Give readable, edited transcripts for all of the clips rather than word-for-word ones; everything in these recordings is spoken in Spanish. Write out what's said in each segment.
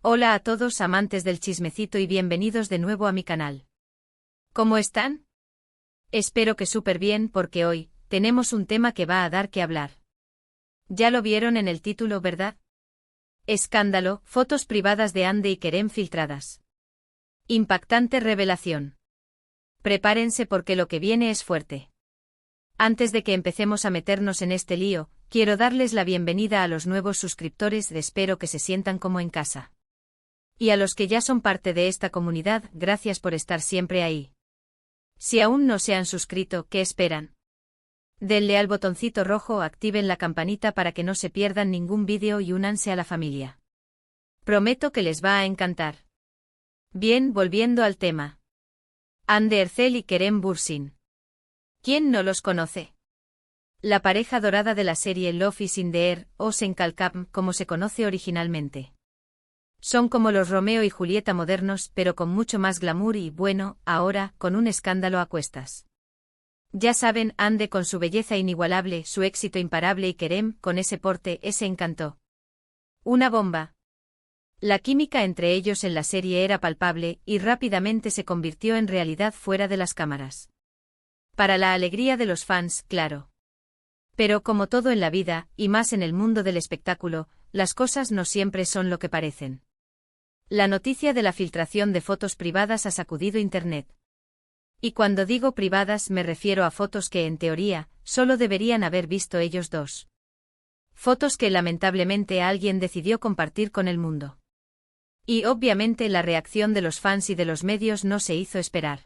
Hola a todos amantes del chismecito y bienvenidos de nuevo a mi canal. ¿Cómo están? Espero que súper bien porque hoy tenemos un tema que va a dar que hablar. Ya lo vieron en el título, ¿verdad? Escándalo, fotos privadas de Hande y Kerem filtradas. Impactante revelación. Prepárense porque lo que viene es fuerte. Antes de que empecemos a meternos en este lío, quiero darles la bienvenida a los nuevos suscriptores, espero que se sientan como en casa. Y a los que ya son parte de esta comunidad, gracias por estar siempre ahí. Si aún no se han suscrito, ¿qué esperan? Denle al botoncito rojo o activen la campanita para que no se pierdan ningún vídeo y únanse a la familia. Prometo que les va a encantar. Bien, volviendo al tema. Hande Erçel y Kerem Bürsin. ¿Quién no los conoce? La pareja dorada de la serie Love is in the Air, o Senkalkam, como se conoce originalmente. Son como los Romeo y Julieta modernos, pero con mucho más glamour y, bueno, ahora, con un escándalo a cuestas. Ya saben, Hande con su belleza inigualable, su éxito imparable y Kerem, con ese porte, ese encanto. Una bomba. La química entre ellos en la serie era palpable, y rápidamente se convirtió en realidad fuera de las cámaras. Para la alegría de los fans, claro. Pero como todo en la vida, y más en el mundo del espectáculo, las cosas no siempre son lo que parecen. La noticia de la filtración de fotos privadas ha sacudido Internet. Y cuando digo privadas me refiero a fotos que en teoría, solo deberían haber visto ellos dos. Fotos que lamentablemente alguien decidió compartir con el mundo. Y obviamente la reacción de los fans y de los medios no se hizo esperar.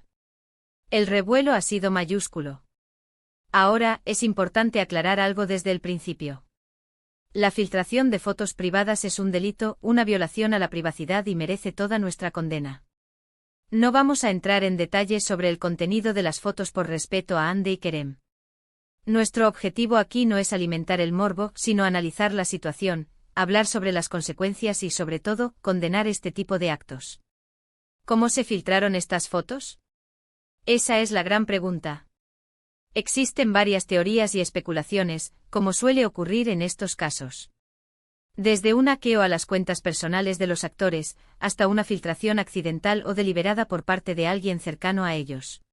El revuelo ha sido mayúsculo. Ahora, es importante aclarar algo desde el principio. La filtración de fotos privadas es un delito, una violación a la privacidad y merece toda nuestra condena. No vamos a entrar en detalles sobre el contenido de las fotos por respeto a Hande y Kerem. Nuestro objetivo aquí no es alimentar el morbo, sino analizar la situación, hablar sobre las consecuencias y, sobre todo, condenar este tipo de actos. ¿Cómo se filtraron estas fotos? Esa es la gran pregunta. Existen varias teorías y especulaciones, como suele ocurrir en estos casos. Desde un hackeo a las cuentas personales de los actores, hasta una filtración accidental o deliberada por parte de alguien cercano a ellos.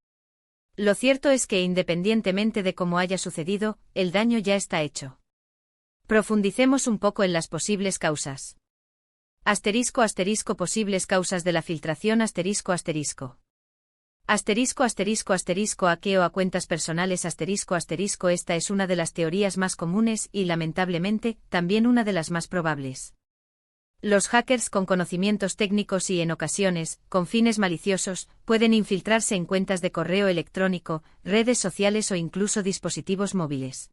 Lo cierto es que independientemente de cómo haya sucedido, el daño ya está hecho. Profundicemos un poco en las posibles causas. Asterisco asterisco posibles causas de la filtración asterisco asterisco. Asterisco asterisco asterisco hackeo a cuentas personales asterisco asterisco. Esta es una de las teorías más comunes y, lamentablemente, también una de las más probables. Los hackers con conocimientos técnicos y, en ocasiones, con fines maliciosos, pueden infiltrarse en cuentas de correo electrónico, redes sociales o incluso dispositivos móviles.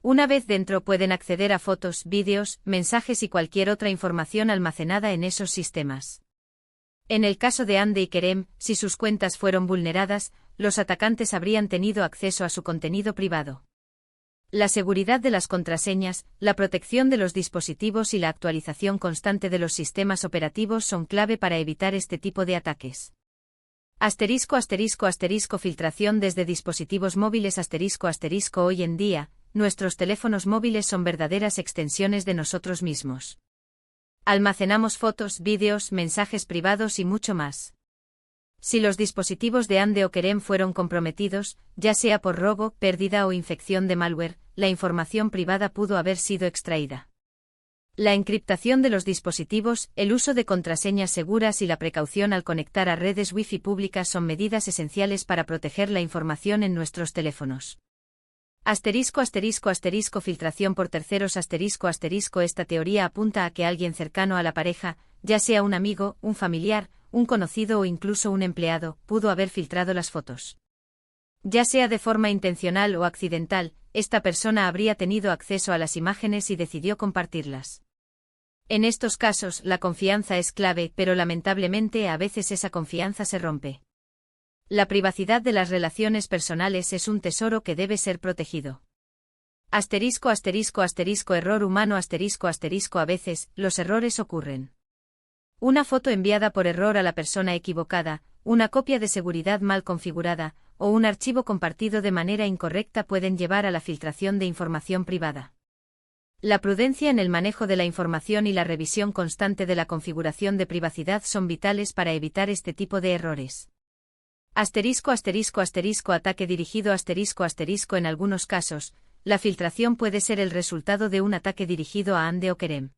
Una vez dentro pueden acceder a fotos, vídeos, mensajes y cualquier otra información almacenada en esos sistemas. En el caso de Hande y Kerem, si sus cuentas fueron vulneradas, los atacantes habrían tenido acceso a su contenido privado. La seguridad de las contraseñas, la protección de los dispositivos y la actualización constante de los sistemas operativos son clave para evitar este tipo de ataques. Asterisco asterisco asterisco filtración desde dispositivos móviles asterisco asterisco. Hoy en día, nuestros teléfonos móviles son verdaderas extensiones de nosotros mismos. Almacenamos fotos, vídeos, mensajes privados y mucho más. Si los dispositivos de Hande o Kerem fueron comprometidos, ya sea por robo, pérdida o infección de malware, la información privada pudo haber sido extraída. La encriptación de los dispositivos, el uso de contraseñas seguras y la precaución al conectar a redes Wi-Fi públicas son medidas esenciales para proteger la información en nuestros teléfonos. Asterisco asterisco asterisco filtración por terceros asterisco asterisco. Esta teoría apunta a que alguien cercano a la pareja, ya sea un amigo, un familiar, un conocido o incluso un empleado, pudo haber filtrado las fotos. Ya sea de forma intencional o accidental, esta persona habría tenido acceso a las imágenes y decidió compartirlas. En estos casos, la confianza es clave, pero lamentablemente a veces esa confianza se rompe. La privacidad de las relaciones personales es un tesoro que debe ser protegido. Asterisco asterisco asterisco error humano asterisco asterisco. A veces, los errores ocurren. Una foto enviada por error a la persona equivocada, una copia de seguridad mal configurada, o un archivo compartido de manera incorrecta pueden llevar a la filtración de información privada. La prudencia en el manejo de la información y la revisión constante de la configuración de privacidad son vitales para evitar este tipo de errores. Ataque dirigido en algunos casos, la filtración puede ser el resultado de un ataque dirigido a Ande o Kerem.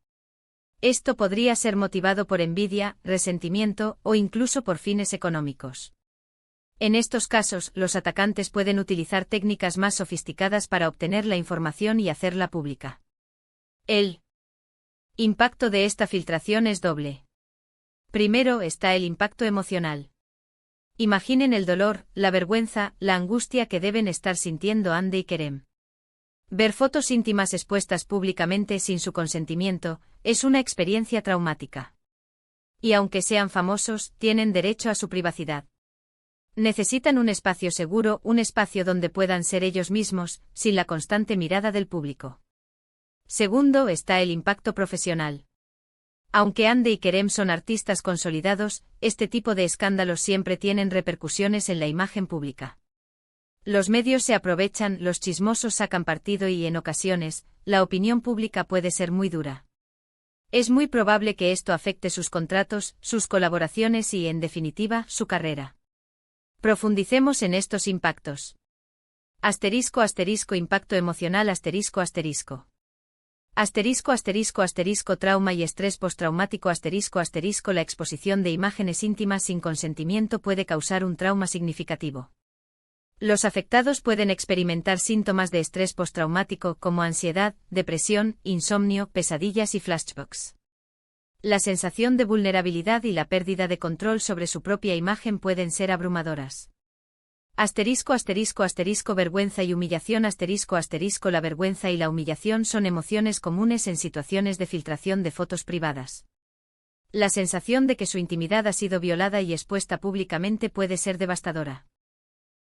Esto podría ser motivado por envidia, resentimiento o incluso por fines económicos. En estos casos, los atacantes pueden utilizar técnicas más sofisticadas para obtener la información y hacerla pública. El impacto de esta filtración es doble. Primero está el impacto emocional. Imaginen el dolor, la vergüenza, la angustia que deben estar sintiendo Ande y Kerem. Ver fotos íntimas expuestas públicamente sin su consentimiento es una experiencia traumática. Y aunque sean famosos, tienen derecho a su privacidad. Necesitan un espacio seguro, un espacio donde puedan ser ellos mismos, sin la constante mirada del público. Segundo está el impacto profesional. Aunque Ande y Kerem son artistas consolidados, este tipo de escándalos siempre tienen repercusiones en la imagen pública. Los medios se aprovechan, los chismosos sacan partido y, en ocasiones, la opinión pública puede ser muy dura. Es muy probable que esto afecte sus contratos, sus colaboraciones y, en definitiva, su carrera. Profundicemos en estos impactos. Impacto emocional Trauma y estrés postraumático La exposición de imágenes íntimas sin consentimiento puede causar un trauma significativo. Los afectados pueden experimentar síntomas de estrés postraumático como ansiedad, depresión, insomnio, pesadillas y flashbacks. La sensación de vulnerabilidad y la pérdida de control sobre su propia imagen pueden ser abrumadoras. Vergüenza y humillación La vergüenza y la humillación son emociones comunes en situaciones de filtración de fotos privadas. La sensación de que su intimidad ha sido violada y expuesta públicamente puede ser devastadora.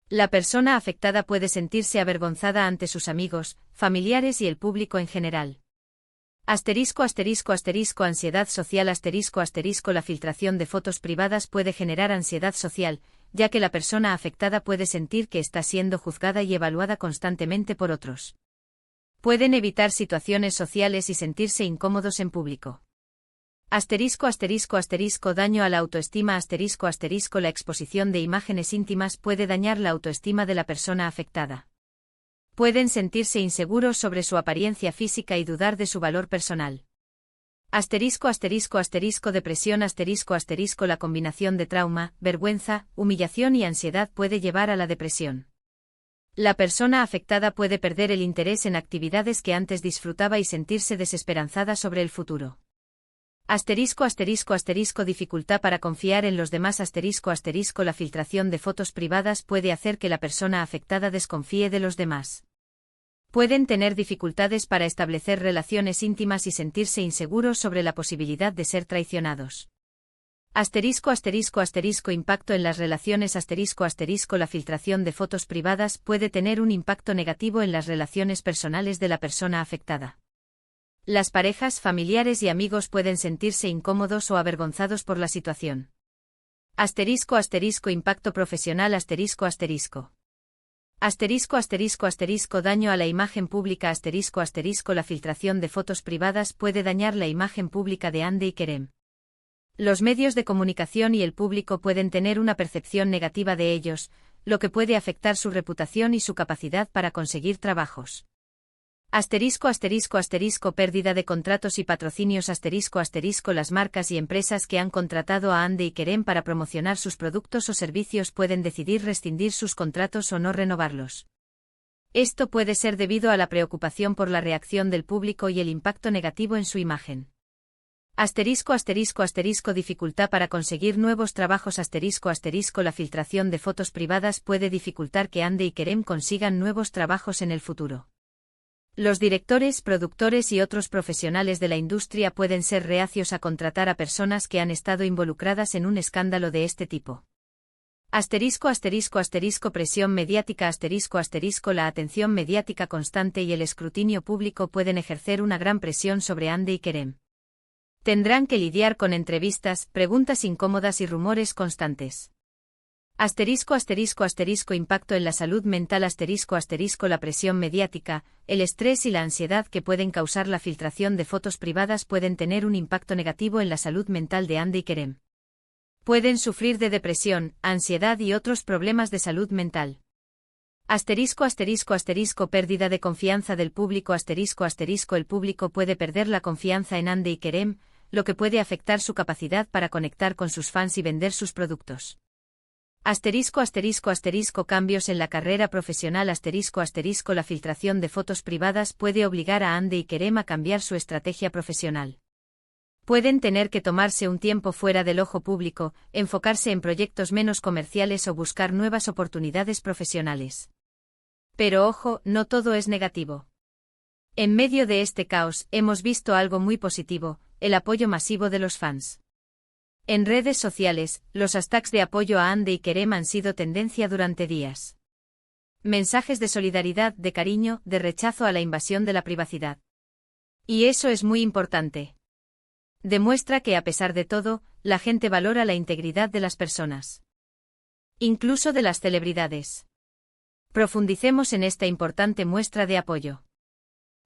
La persona afectada puede sentirse avergonzada ante sus amigos, familiares y el público en general. Ansiedad social La filtración de fotos privadas puede generar ansiedad social, ya que la persona afectada puede sentir que está siendo juzgada y evaluada constantemente por otros. Pueden evitar situaciones sociales y sentirse incómodos en público. Daño a la autoestima La exposición de imágenes íntimas puede dañar la autoestima de la persona afectada. Pueden sentirse inseguros sobre su apariencia física y dudar de su valor personal. Depresión La combinación de trauma, vergüenza, humillación y ansiedad puede llevar a la depresión. La persona afectada puede perder el interés en actividades que antes disfrutaba y sentirse desesperanzada sobre el futuro. Dificultad para confiar en los demás La filtración de fotos privadas puede hacer que la persona afectada desconfíe de los demás. Pueden tener dificultades para establecer relaciones íntimas y sentirse inseguros sobre la posibilidad de ser traicionados. Impacto en las relaciones La filtración de fotos privadas puede tener un impacto negativo en las relaciones personales de la persona afectada. Las parejas, familiares y amigos pueden sentirse incómodos o avergonzados por la situación. Impacto profesional Daño a la imagen pública La filtración de fotos privadas puede dañar la imagen pública de Ande y Kerem. Los medios de comunicación y el público pueden tener una percepción negativa de ellos, lo que puede afectar su reputación y su capacidad para conseguir trabajos. Pérdida de contratos y patrocinios Las marcas y empresas que han contratado a Ande y Kerem para promocionar sus productos o servicios pueden decidir rescindir sus contratos o no renovarlos. Esto puede ser debido a la preocupación por la reacción del público y el impacto negativo en su imagen. Dificultad para conseguir nuevos trabajos La filtración de fotos privadas puede dificultar que Ande y Kerem consigan nuevos trabajos en el futuro. Los directores, productores y otros profesionales de la industria pueden ser reacios a contratar a personas que han estado involucradas en un escándalo de este tipo. Presión mediática La atención mediática constante y el escrutinio público pueden ejercer una gran presión sobre Ande y Kerem. Tendrán que lidiar con entrevistas, preguntas incómodas y rumores constantes. Impacto en la salud mental la presión mediática, el estrés y la ansiedad que pueden causar la filtración de fotos privadas pueden tener un impacto negativo en la salud mental de Hande y Kerem. Pueden sufrir de depresión, ansiedad y otros problemas de salud mental. Pérdida de confianza del público el público puede perder la confianza en Hande y Kerem, lo que puede afectar su capacidad para conectar con sus fans y vender sus productos. Cambios en la carrera profesional La filtración de fotos privadas puede obligar a Hande y Kerem a cambiar su estrategia profesional. Pueden tener que tomarse un tiempo fuera del ojo público, enfocarse en proyectos menos comerciales o buscar nuevas oportunidades profesionales. Pero ojo, no todo es negativo. En medio de este caos, hemos visto algo muy positivo, el apoyo masivo de los fans. En redes sociales, los hashtags de apoyo a Hande y Kerem han sido tendencia durante días. Mensajes de solidaridad, de cariño, de rechazo a la invasión de la privacidad. Y eso es muy importante. Demuestra que a pesar de todo, la gente valora la integridad de las personas. Incluso de las celebridades. Profundicemos en esta importante muestra de apoyo.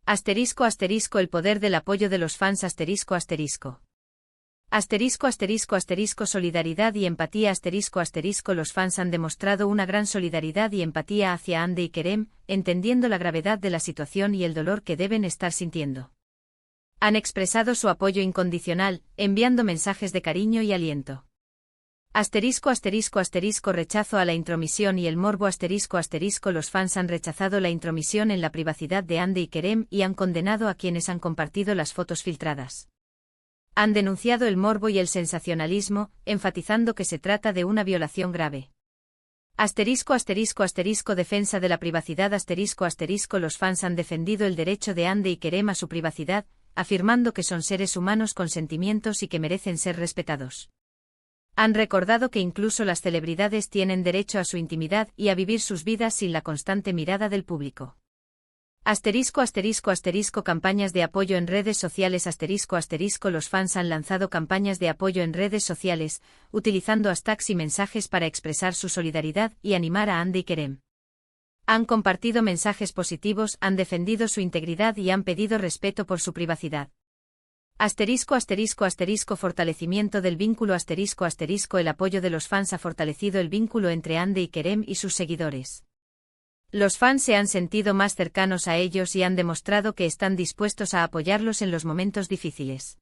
El poder del apoyo de los fans Solidaridad y empatía Los fans han demostrado una gran solidaridad y empatía hacia Hande y Kerem, entendiendo la gravedad de la situación y el dolor que deben estar sintiendo. Han expresado su apoyo incondicional, enviando mensajes de cariño y aliento. Rechazo a la intromisión y el morbo Los fans han rechazado la intromisión en la privacidad de Hande y Kerem y han condenado a quienes han compartido las fotos filtradas. Han denunciado el morbo y el sensacionalismo, enfatizando que se trata de una violación grave. Defensa de la privacidad Los fans han defendido el derecho de Hande y Kerem a su privacidad, afirmando que son seres humanos con sentimientos y que merecen ser respetados. Han recordado que incluso las celebridades tienen derecho a su intimidad y a vivir sus vidas sin la constante mirada del público. Campañas de apoyo en redes sociales Los fans han lanzado campañas de apoyo en redes sociales, utilizando hashtags y mensajes para expresar su solidaridad y animar a Hande y Kerem. Han compartido mensajes positivos, han defendido su integridad y han pedido respeto por su privacidad. Fortalecimiento del vínculo El apoyo de los fans ha fortalecido el vínculo entre Hande y Kerem y sus seguidores. Los fans se han sentido más cercanos a ellos y han demostrado que están dispuestos a apoyarlos en los momentos difíciles.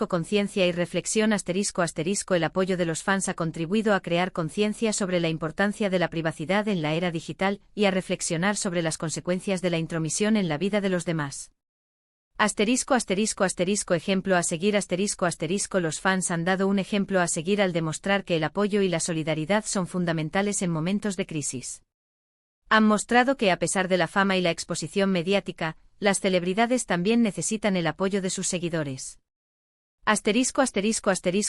Conciencia y reflexión El apoyo de los fans ha contribuido a crear conciencia sobre la importancia de la privacidad en la era digital y a reflexionar sobre las consecuencias de la intromisión en la vida de los demás. Ejemplo a seguir Los fans han dado un ejemplo a seguir al demostrar que el apoyo y la solidaridad son fundamentales en momentos de crisis. Han mostrado que a pesar de la fama y la exposición mediática, las celebridades también necesitan el apoyo de sus seguidores.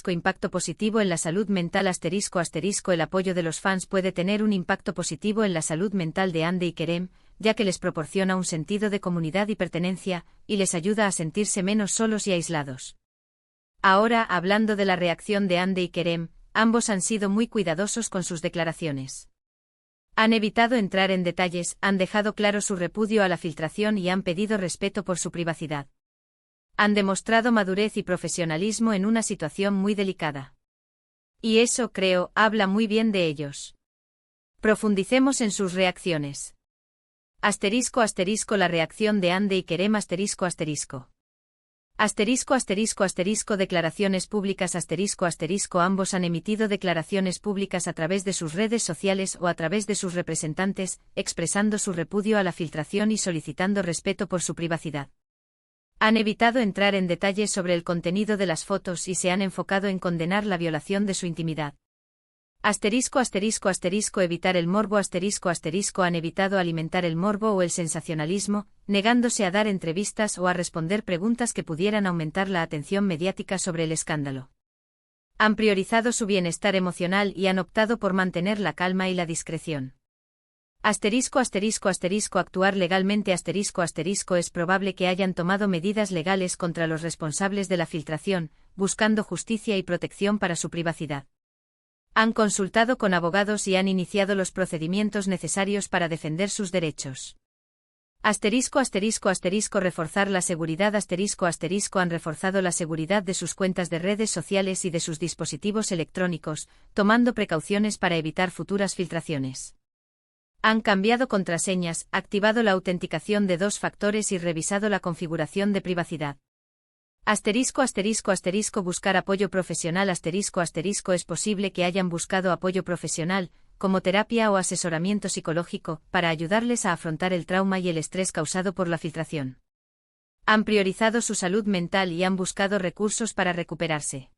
Impacto positivo en la salud mental El apoyo de los fans puede tener un impacto positivo en la salud mental de Hande y Kerem, ya que les proporciona un sentido de comunidad y pertenencia, y les ayuda a sentirse menos solos y aislados. Ahora, hablando de la reacción de Hande y Kerem, ambos han sido muy cuidadosos con sus declaraciones. Han evitado entrar en detalles, han dejado claro su repudio a la filtración y han pedido respeto por su privacidad. Han demostrado madurez y profesionalismo en una situación muy delicada. Y eso, creo, habla muy bien de ellos. Profundicemos en sus reacciones. La reacción de Hande y Kerem Declaraciones públicas Ambos han emitido declaraciones públicas a través de sus redes sociales o a través de sus representantes, expresando su repudio a la filtración y solicitando respeto por su privacidad. Han evitado entrar en detalles sobre el contenido de las fotos y se han enfocado en condenar la violación de su intimidad. Evitar el morbo Han evitado alimentar el morbo o el sensacionalismo, negándose a dar entrevistas o a responder preguntas que pudieran aumentar la atención mediática sobre el escándalo. Han priorizado su bienestar emocional y han optado por mantener la calma y la discreción. Actuar legalmente Es probable que hayan tomado medidas legales contra los responsables de la filtración, buscando justicia y protección para su privacidad. Han consultado con abogados y han iniciado los procedimientos necesarios para defender sus derechos. Reforzar la seguridad han reforzado la seguridad de sus cuentas de redes sociales y de sus dispositivos electrónicos, tomando precauciones para evitar futuras filtraciones. Han cambiado contraseñas, activado la autenticación de 2 factores y revisado la configuración de privacidad. Buscar apoyo profesional es posible que hayan buscado apoyo profesional, como terapia o asesoramiento psicológico, para ayudarles a afrontar el trauma y el estrés causado por la filtración. Han priorizado su salud mental y han buscado recursos para recuperarse.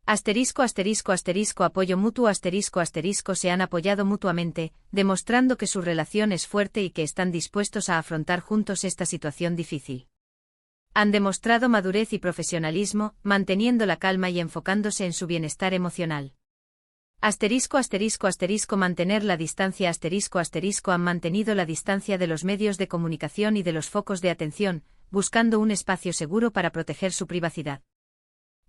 Apoyo mutuo se han apoyado mutuamente, demostrando que su relación es fuerte y que están dispuestos a afrontar juntos esta situación difícil. Han demostrado madurez y profesionalismo, manteniendo la calma y enfocándose en su bienestar emocional. Mantener la distancia han mantenido la distancia de los medios de comunicación y de los focos de atención, buscando un espacio seguro para proteger su privacidad.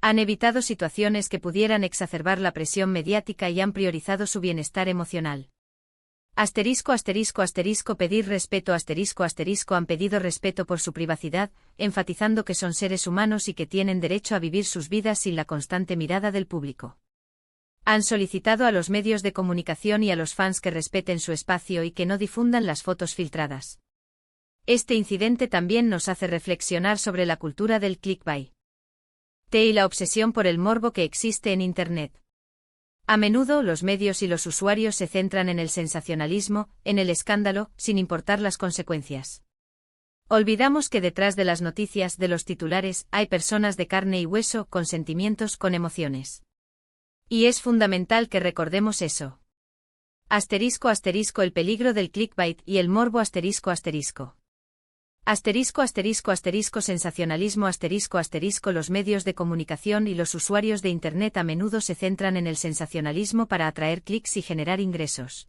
Han evitado situaciones que pudieran exacerbar la presión mediática y han priorizado su bienestar emocional. Pedir respeto han pedido respeto por su privacidad, enfatizando que son seres humanos y que tienen derecho a vivir sus vidas sin la constante mirada del público. Han solicitado a los medios de comunicación y a los fans que respeten su espacio y que no difundan las fotos filtradas. Este incidente también nos hace reflexionar sobre la cultura del clickbait y la obsesión por el morbo que existe en Internet. A menudo los medios y los usuarios se centran en el sensacionalismo, en el escándalo, sin importar las consecuencias. Olvidamos que detrás de las noticias, de los titulares, hay personas de carne y hueso, con sentimientos, con emociones. Y es fundamental que recordemos eso. El peligro del clickbait y el morbo sensacionalismo Los medios de comunicación y los usuarios de Internet a menudo se centran en el sensacionalismo para atraer clics y generar ingresos.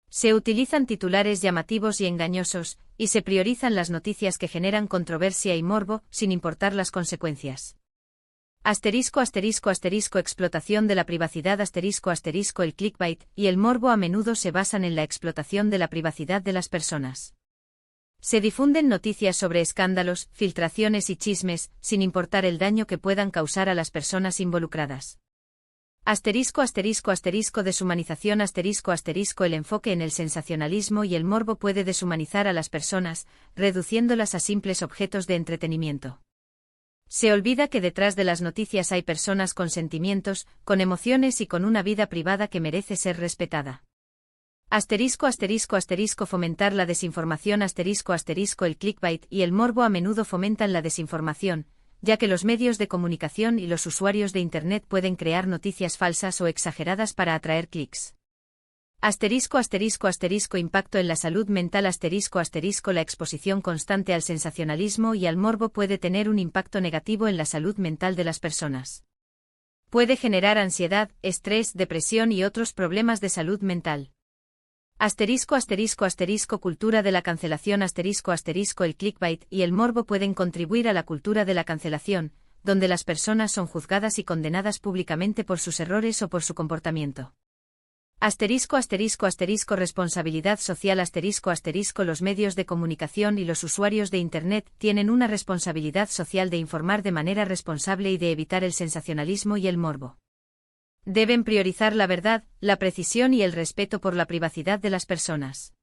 Se utilizan titulares llamativos y engañosos, y se priorizan las noticias que generan controversia y morbo, sin importar las consecuencias. Explotación de la privacidad El clickbait y el morbo a menudo se basan en la explotación de la privacidad de las personas. Se difunden noticias sobre escándalos, filtraciones y chismes, sin importar el daño que puedan causar a las personas involucradas. Deshumanización El enfoque en el sensacionalismo y el morbo puede deshumanizar a las personas, reduciéndolas a simples objetos de entretenimiento. Se olvida que detrás de las noticias hay personas con sentimientos, con emociones y con una vida privada que merece ser respetada. Fomentar la desinformación El clickbait y el morbo a menudo fomentan la desinformación, ya que los medios de comunicación y los usuarios de Internet pueden crear noticias falsas o exageradas para atraer clics. Impacto en la salud mental La exposición constante al sensacionalismo y al morbo puede tener un impacto negativo en la salud mental de las personas. Puede generar ansiedad, estrés, depresión y otros problemas de salud mental. Cultura de la cancelación El clickbait y el morbo pueden contribuir a la cultura de la cancelación, donde las personas son juzgadas y condenadas públicamente por sus errores o por su comportamiento. Responsabilidad social Los medios de comunicación y los usuarios de Internet tienen una responsabilidad social de informar de manera responsable y de evitar el sensacionalismo y el morbo. Deben priorizar la verdad, la precisión y el respeto por la privacidad de las personas.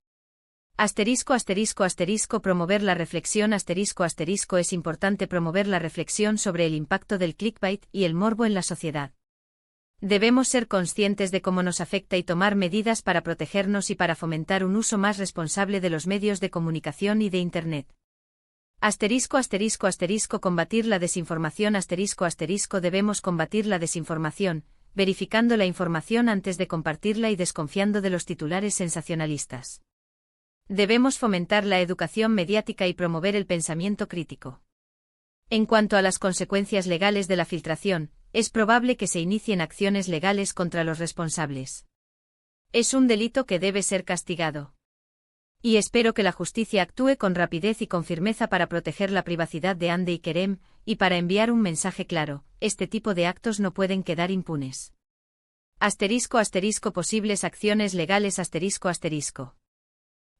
Promover la reflexión Es importante promover la reflexión sobre el impacto del clickbait y el morbo en la sociedad. Debemos ser conscientes de cómo nos afecta y tomar medidas para protegernos y para fomentar un uso más responsable de los medios de comunicación y de Internet. Combatir la desinformación Debemos combatir la desinformación, verificando la información antes de compartirla y desconfiando de los titulares sensacionalistas. Debemos fomentar la educación mediática y promover el pensamiento crítico. En cuanto a las consecuencias legales de la filtración, es probable que se inicien acciones legales contra los responsables. Es un delito que debe ser castigado. Y espero que la justicia actúe con rapidez y con firmeza para proteger la privacidad de Hande y Kerem, y para enviar un mensaje claro: este tipo de actos no pueden quedar impunes. Asterisco asterisco posibles acciones legales asterisco asterisco.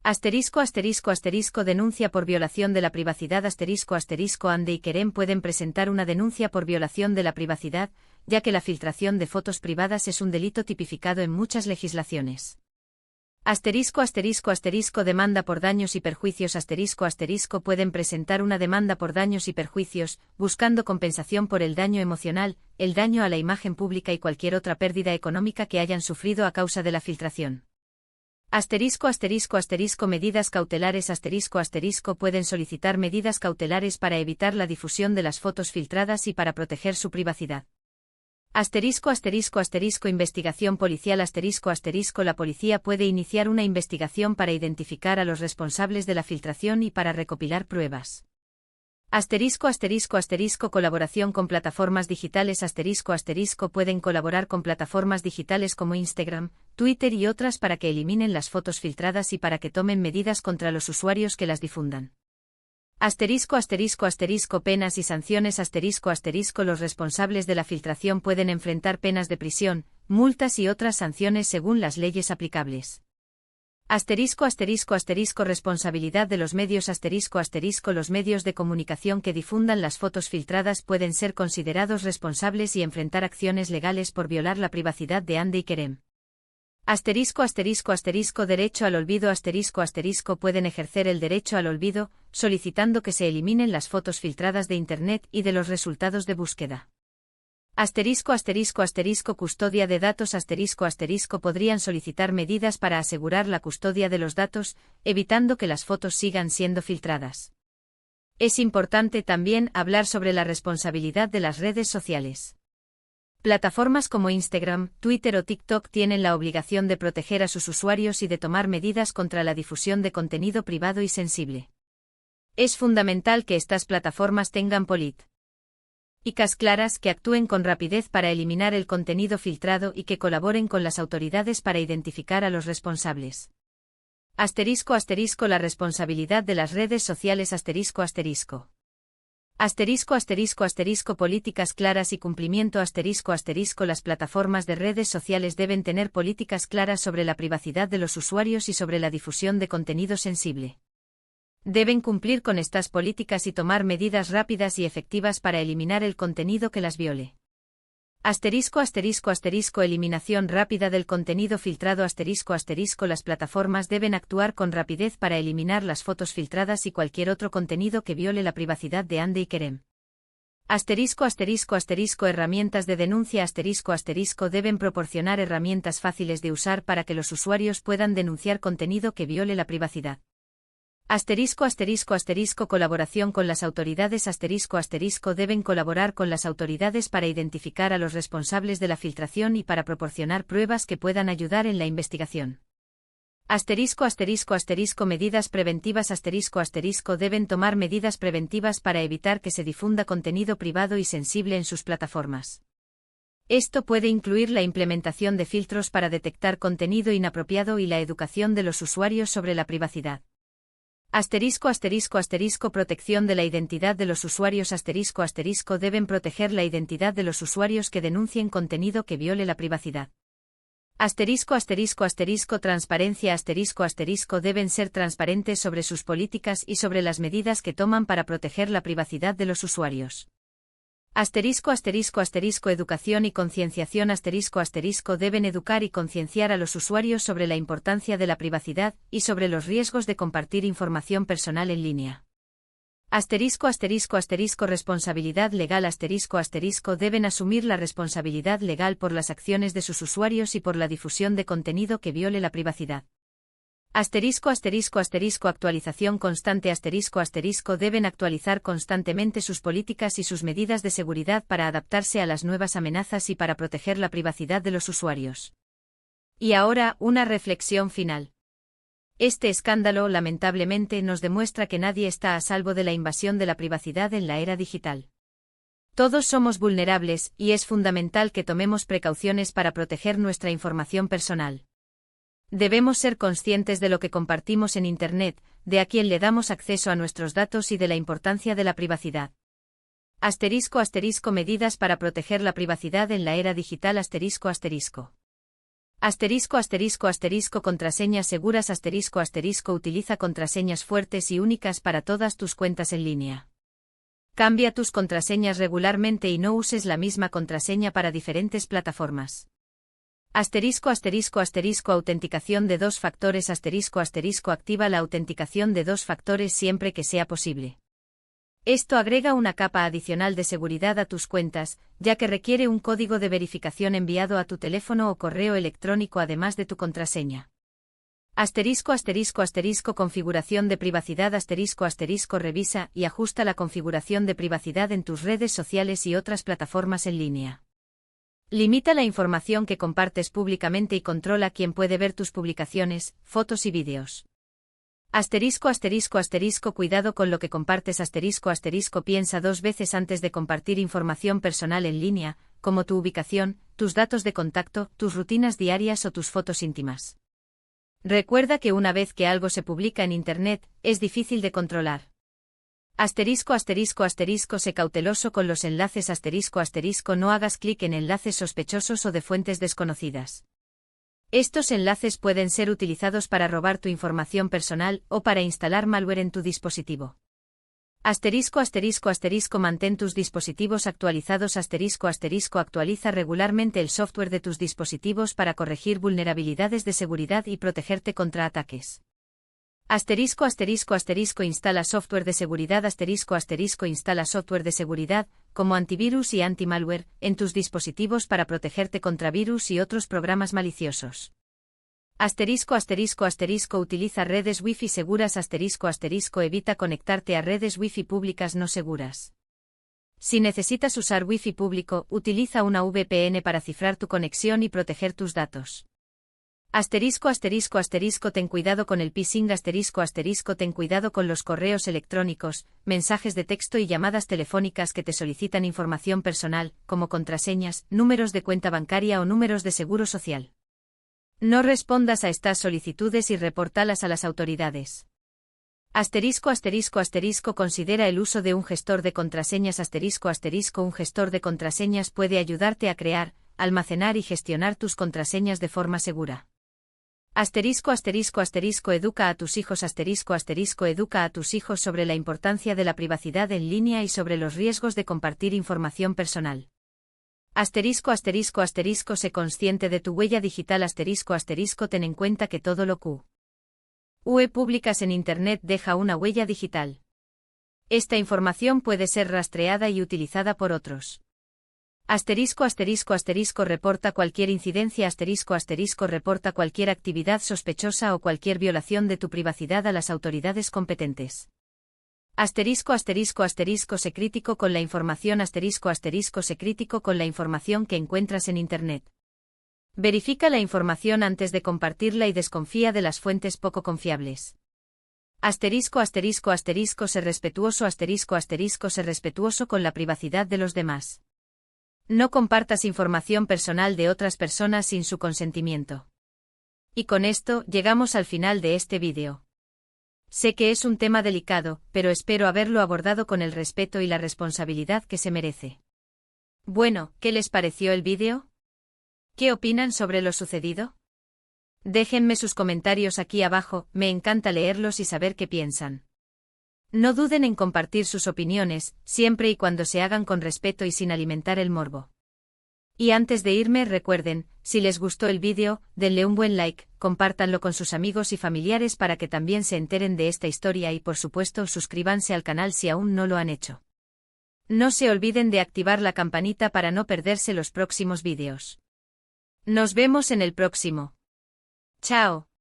Asterisco asterisco asterisco denuncia por violación de la privacidad asterisco asterisco Ande y Kerem pueden presentar una denuncia por violación de la privacidad, ya que la filtración de fotos privadas es un delito tipificado en muchas legislaciones. Asterisco asterisco asterisco demanda por daños y perjuicios asterisco asterisco pueden presentar una demanda por daños y perjuicios, buscando compensación por el daño emocional, el daño a la imagen pública y cualquier otra pérdida económica que hayan sufrido a causa de la filtración. Asterisco asterisco asterisco medidas cautelares asterisco asterisco pueden solicitar medidas cautelares para evitar la difusión de las fotos filtradas y para proteger su privacidad. Asterisco asterisco asterisco investigación policial asterisco asterisco la policía puede iniciar una investigación para identificar a los responsables de la filtración y para recopilar pruebas. Asterisco asterisco asterisco colaboración con plataformas digitales asterisco asterisco pueden colaborar con plataformas digitales como Instagram, Twitter y otras para que eliminen las fotos filtradas y para que tomen medidas contra los usuarios que las difundan. Asterisco asterisco asterisco penas y sanciones asterisco asterisco los responsables de la filtración pueden enfrentar penas de prisión, multas y otras sanciones según las leyes aplicables. Asterisco asterisco asterisco responsabilidad de los medios asterisco asterisco los medios de comunicación que difundan las fotos filtradas pueden ser considerados responsables y enfrentar acciones legales por violar la privacidad de Ande y Kerem. Asterisco asterisco asterisco derecho al olvido asterisco asterisco pueden ejercer el derecho al olvido, solicitando que se eliminen las fotos filtradas de Internet y de los resultados de búsqueda. Asterisco asterisco asterisco custodia de datos asterisco asterisco podrían solicitar medidas para asegurar la custodia de los datos, evitando que las fotos sigan siendo filtradas. Es importante también hablar sobre la responsabilidad de las redes sociales. Plataformas como Instagram, Twitter o TikTok tienen la obligación de proteger a sus usuarios y de tomar medidas contra la difusión de contenido privado y sensible. Es fundamental que estas plataformas tengan políticas claras, que actúen con rapidez para eliminar el contenido filtrado y que colaboren con las autoridades para identificar a los responsables. Asterisco asterisco la responsabilidad de las redes sociales asterisco asterisco. Asterisco asterisco asterisco políticas claras y cumplimiento asterisco asterisco las plataformas de redes sociales deben tener políticas claras sobre la privacidad de los usuarios y sobre la difusión de contenido sensible. Deben cumplir con estas políticas y tomar medidas rápidas y efectivas para eliminar el contenido que las viole. Asterisco asterisco asterisco eliminación rápida del contenido filtrado asterisco asterisco las plataformas deben actuar con rapidez para eliminar las fotos filtradas y cualquier otro contenido que viole la privacidad de Ande y Kerem. Asterisco asterisco asterisco herramientas de denuncia asterisco asterisco deben proporcionar herramientas fáciles de usar para que los usuarios puedan denunciar contenido que viole la privacidad. Asterisco asterisco asterisco colaboración con las autoridades asterisco asterisco deben colaborar con las autoridades para identificar a los responsables de la filtración y para proporcionar pruebas que puedan ayudar en la investigación. Asterisco asterisco asterisco medidas preventivas asterisco asterisco deben tomar medidas preventivas para evitar que se difunda contenido privado y sensible en sus plataformas. Esto puede incluir la implementación de filtros para detectar contenido inapropiado y la educación de los usuarios sobre la privacidad. Asterisco asterisco asterisco protección de la identidad de los usuarios asterisco asterisco deben proteger la identidad de los usuarios que denuncien contenido que viole la privacidad. Asterisco asterisco asterisco transparencia asterisco asterisco deben ser transparentes sobre sus políticas y sobre las medidas que toman para proteger la privacidad de los usuarios. Asterisco asterisco asterisco educación y concienciación asterisco asterisco deben educar y concienciar a los usuarios sobre la importancia de la privacidad y sobre los riesgos de compartir información personal en línea. Asterisco asterisco asterisco responsabilidad legal asterisco asterisco deben asumir la responsabilidad legal por las acciones de sus usuarios y por la difusión de contenido que viole la privacidad. Asterisco asterisco asterisco actualización constante asterisco asterisco deben actualizar constantemente sus políticas y sus medidas de seguridad para adaptarse a las nuevas amenazas y para proteger la privacidad de los usuarios. Y ahora, una reflexión final. Este escándalo, lamentablemente, nos demuestra que nadie está a salvo de la invasión de la privacidad en la era digital. Todos somos vulnerables, y es fundamental que tomemos precauciones para proteger nuestra información personal. Debemos ser conscientes de lo que compartimos en Internet, de a quién le damos acceso a nuestros datos y de la importancia de la privacidad. Asterisco asterisco medidas para proteger la privacidad en la era digital asterisco asterisco. Asterisco asterisco asterisco contraseñas seguras asterisco asterisco utiliza contraseñas fuertes y únicas para todas tus cuentas en línea. Cambia tus contraseñas regularmente y no uses la misma contraseña para diferentes plataformas. Asterisco asterisco asterisco autenticación de dos factores asterisco asterisco activa la autenticación de dos factores siempre que sea posible. Esto agrega una capa adicional de seguridad a tus cuentas, ya que requiere un código de verificación enviado a tu teléfono o correo electrónico además de tu contraseña. Asterisco asterisco asterisco configuración de privacidad asterisco asterisco revisa y ajusta la configuración de privacidad en tus redes sociales y otras plataformas en línea. Limita la información que compartes públicamente y controla quién puede ver tus publicaciones, fotos y vídeos. Asterisco asterisco asterisco cuidado con lo que compartes asterisco asterisco piensa dos veces antes de compartir información personal en línea, como tu ubicación, tus datos de contacto, tus rutinas diarias o tus fotos íntimas. Recuerda que una vez que algo se publica en Internet, es difícil de controlar. Asterisco asterisco asterisco sé cauteloso con los enlaces asterisco asterisco no hagas clic en enlaces sospechosos o de fuentes desconocidas. Estos enlaces pueden ser utilizados para robar tu información personal o para instalar malware en tu dispositivo. Asterisco asterisco asterisco mantén tus dispositivos actualizados asterisco asterisco actualiza regularmente el software de tus dispositivos para corregir vulnerabilidades de seguridad y protegerte contra ataques. Asterisco asterisco asterisco instala software de seguridad asterisco asterisco instala software de seguridad, como antivirus y anti-malware, en tus dispositivos para protegerte contra virus y otros programas maliciosos. Asterisco asterisco asterisco utiliza redes Wi-Fi seguras asterisco asterisco evita conectarte a redes Wi-Fi públicas no seguras. Si necesitas usar Wi-Fi público, utiliza una VPN para cifrar tu conexión y proteger tus datos. Asterisco asterisco asterisco ten cuidado con el phishing asterisco asterisco ten cuidado con los correos electrónicos, mensajes de texto y llamadas telefónicas que te solicitan información personal, como contraseñas, números de cuenta bancaria o números de seguro social. No respondas a estas solicitudes y repórtalas a las autoridades. Asterisco asterisco asterisco considera el uso de un gestor de contraseñas asterisco asterisco un gestor de contraseñas puede ayudarte a crear, almacenar y gestionar tus contraseñas de forma segura. Asterisco asterisco asterisco educa a tus hijos asterisco asterisco educa a tus hijos sobre la importancia de la privacidad en línea y sobre los riesgos de compartir información personal. Asterisco asterisco asterisco sé consciente de tu huella digital asterisco asterisco ten en cuenta que todo lo que publicas en Internet deja una huella digital. Esta información puede ser rastreada y utilizada por otros. Asterisco asterisco asterisco reporta cualquier incidencia asterisco asterisco reporta cualquier actividad sospechosa o cualquier violación de tu privacidad a las autoridades competentes. Asterisco asterisco asterisco sé crítico con la información asterisco asterisco sé crítico con la información que encuentras en Internet. Verifica la información antes de compartirla y desconfía de las fuentes poco confiables. Asterisco asterisco asterisco sé respetuoso asterisco asterisco sé respetuoso con la privacidad de los demás. No compartas información personal de otras personas sin su consentimiento. Y con esto llegamos al final de este vídeo. Sé que es un tema delicado, pero espero haberlo abordado con el respeto y la responsabilidad que se merece. Bueno, ¿qué les pareció el vídeo? ¿Qué opinan sobre lo sucedido? Déjenme sus comentarios aquí abajo, me encanta leerlos y saber qué piensan. No duden en compartir sus opiniones, siempre y cuando se hagan con respeto y sin alimentar el morbo. Y antes de irme recuerden, si les gustó el vídeo, denle un buen like, compártanlo con sus amigos y familiares para que también se enteren de esta historia y por supuesto suscríbanse al canal si aún no lo han hecho. No se olviden de activar la campanita para no perderse los próximos vídeos. Nos vemos en el próximo. Chao.